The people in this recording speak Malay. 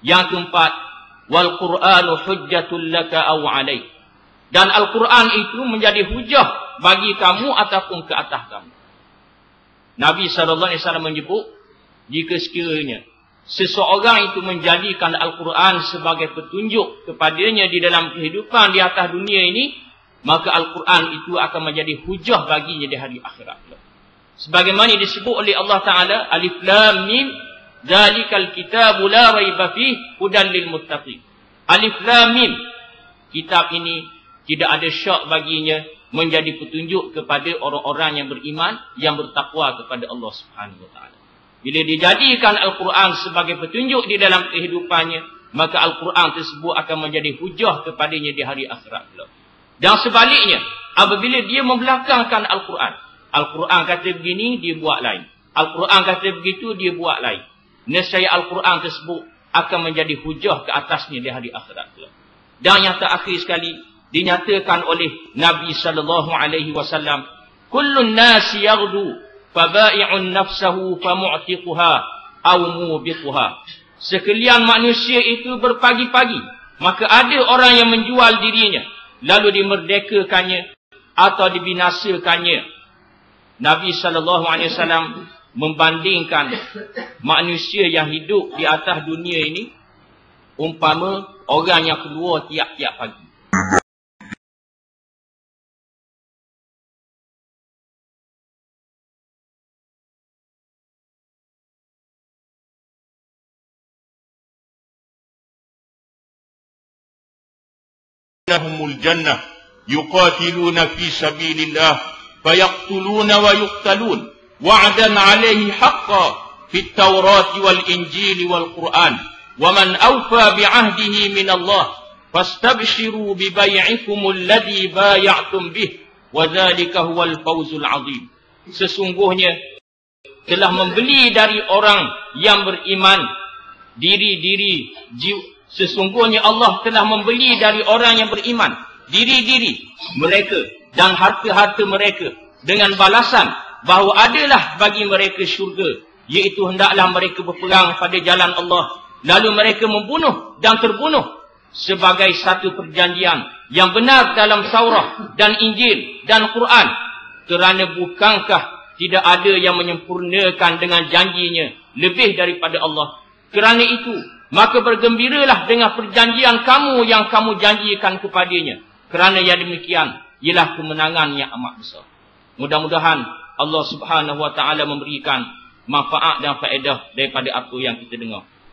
Yang keempat, wal Qur'anu hujjatul laka aw alaik. Dan Al-Quran itu menjadi hujah bagi kamu ataupun ke atas kamu. Nabi SAW menyebut, jika sekiranya seseorang itu menjadikan Al-Quran sebagai petunjuk kepadanya di dalam kehidupan di atas dunia ini, maka Al-Quran itu akan menjadi hujah baginya di hari akhirat. Sebagaimana disebut oleh Allah Ta'ala, Alif Lam Mim, Zalikal kitabu la raiba fih, hudan lil muttaqin. Alif Lam Mim, kitab ini tidak ada syak baginya, menjadi petunjuk kepada orang-orang yang beriman, yang bertakwa kepada Allah Subhanahu Wa Ta'ala. Bila dijadikan Al-Quran sebagai petunjuk di dalam kehidupannya, maka Al-Quran tersebut akan menjadi hujah kepadanya di hari akhirat. Dan sebaliknya, apabila dia membelakangkan Al-Quran, Al-Quran kata begini, dia buat lain. Al-Quran kata begitu, dia buat lain. Nescaya Al-Quran tersebut akan menjadi hujah ke atasnya di hari akhirat. Dan yang terakhir sekali, dinyatakan oleh Nabi SAW, kullun nasi yaghdu fabai'un nafsahu famu'tiquha aw mubiquha. Sekalian manusia itu berpagi-pagi, maka ada orang yang menjual dirinya, lalu dimerdekakannya atau dibinasakannya. Nabi SAW membandingkan manusia yang hidup di atas dunia ini umpama orang yang keluar tiap-tiap pagi. لهم الجنة يقاتلون في سبيل الله فيقتلون ويقتلون وعدا عليه حقا في التوراة والإنجيل والقرآن ومن أوفى بعهده من الله فاستبشروا ببيعكم الذي بايعتم به وذلك هو الفوز العظيم. Sesungguhnya telah membeli dari orang yang beriman diri-diri jiwa. Sesungguhnya Allah telah membeli dari orang yang beriman diri-diri mereka dan harta-harta mereka dengan balasan bahawa adalah bagi mereka syurga, iaitu hendaklah mereka berperang pada jalan Allah, lalu mereka membunuh dan terbunuh sebagai satu perjanjian yang benar dalam Taurat dan Injil dan Quran. Kerana bukankah tidak ada yang menyempurnakan dengan janjinya lebih daripada Allah? Kerana itu, maka bergembiralah dengan perjanjian kamu yang kamu janjikan kepadanya. Kerana yang demikian ialah kemenangan yang amat besar. Mudah-mudahan Allah Subhanahu Wa Ta'ala memberikan manfaat dan faedah daripada apa yang kita dengar.